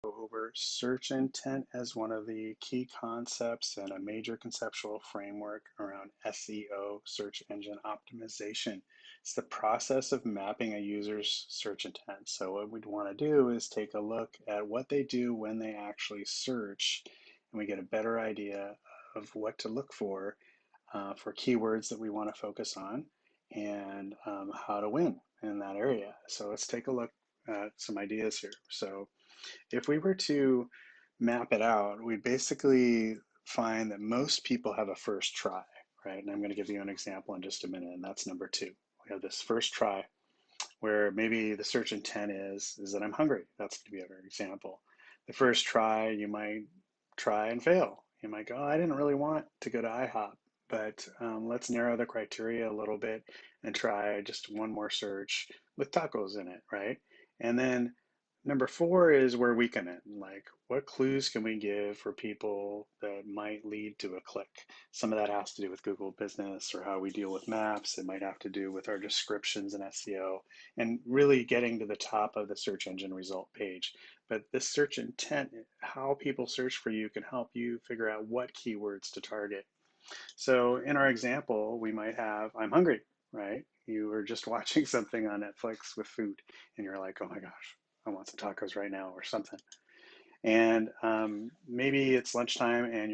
Go over search intent as one of the key concepts and a major conceptual framework around SEO, search engine optimization. It's the process of mapping a user's search intent. So what we'd want to do is take a look at what they do when they actually search, and we get a better idea of what to look for keywords that we want to focus on, and how to win in that area. So let's take a look at some ideas here. So if we were to map it out, we basically find that most people have a first try, right? And I'm going to give you an example in just a minute, and that's number two. We have this first try where maybe the search intent is that I'm hungry. That's going to be another example. The first try, you might try and fail. You might go, oh, I didn't really want to go to IHOP, but let's narrow the criteria a little bit and try just one more search with tacos in it, right? And then number four is where we come in. Like, what clues can we give for people that might lead to a click? Some of that has to do with Google Business or how we deal with maps. It might have to do with our descriptions in SEO and really getting to the top of the search engine result page. But this search intent, how people search for you, can help you figure out what keywords to target. So in our example, we might have, I'm hungry, right? You were just watching something on Netflix with food and you're like, oh my gosh, I want some tacos right now or something. And maybe it's lunchtime and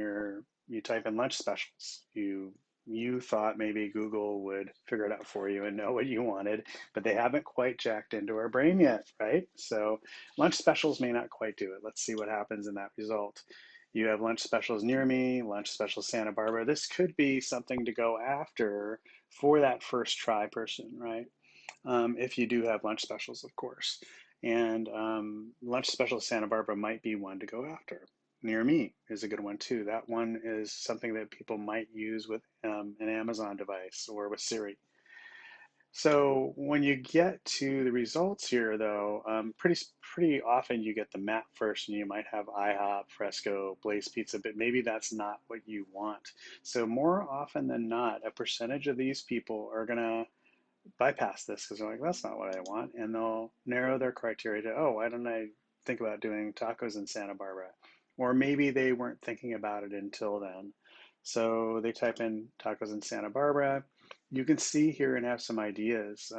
you type in lunch specials. You thought maybe Google would figure it out for you and know what you wanted, but they haven't quite jacked into our brain yet, right? So lunch specials may not quite do it. Let's see what happens in that result. You have lunch specials near me, lunch specials Santa Barbara. This could be something to go after for that first try person, right? If you do have lunch specials, of course. And lunch special Santa Barbara might be one to go after. Near me is a good one too. That one is something that people might use with an Amazon device or with Siri. So when you get to the results here, though, pretty often you get the map first, and you might have IHOP, Fresco, Blaze Pizza, but maybe that's not what you want. So more often than not, a percentage of these people are gonna bypass this because they're like, that's not what I want. And they'll narrow their criteria to, oh, why don't I think about doing tacos in Santa Barbara? Or maybe they weren't thinking about it until then. So they type in tacos in Santa Barbara. You can see here and have some ideas.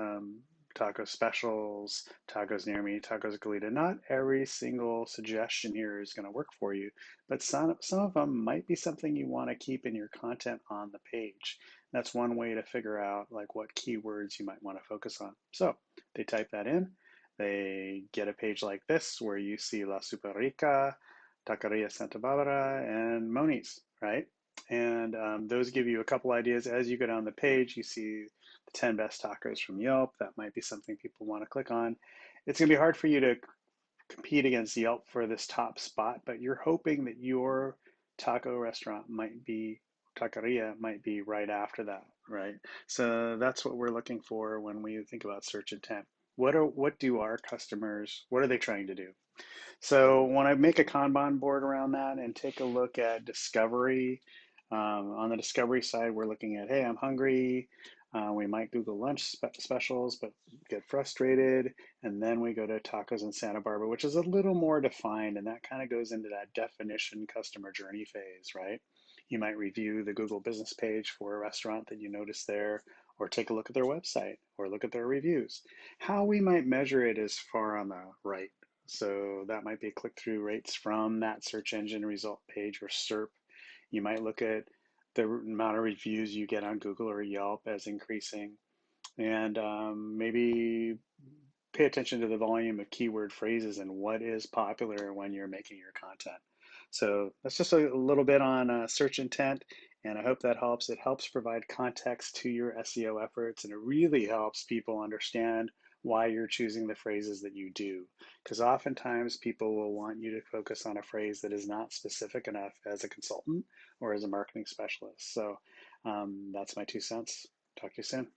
Taco specials, tacos near me, tacos Galita. Not every single suggestion here is going to work for you, but some of them might be something you want to keep in your content on the page. That's one way to figure out like what keywords you might want to focus on. So they type that in, they get a page like this where you see La Superica, Taqueria Santa Barbara, and Moni's, right? And those give you a couple ideas. As you go down the page, you see the 10 best tacos from Yelp. That might be something people want to click on. It's going to be hard for you to compete against Yelp for this top spot, but you're hoping that your taco restaurant might be, taqueria might be right after that, right? So that's what we're looking for when we think about search intent. What do our customers, what are they trying to do? So when I make a Kanban board around that and take a look at discovery, on the discovery side, we're looking at, hey, I'm hungry. We might Google lunch specials, but get frustrated. And then we go to tacos in Santa Barbara, which is a little more defined. And that kind of goes into that definition customer journey phase, right? You might review the Google business page for a restaurant that you notice there, or take a look at their website, or look at their reviews. How we might measure it is far on the right. So that might be click-through rates from that search engine result page or SERP. You might look at the amount of reviews you get on Google or Yelp as increasing, and maybe pay attention to the volume of keyword phrases and what is popular when you're making your content. So that's just a little bit on search intent, and I hope that helps. It helps provide context to your SEO efforts, and it really helps people understand why you're choosing the phrases that you do. Because oftentimes people will want you to focus on a phrase that is not specific enough as a consultant or as a marketing specialist. So that's my 2 cents. Talk to you soon.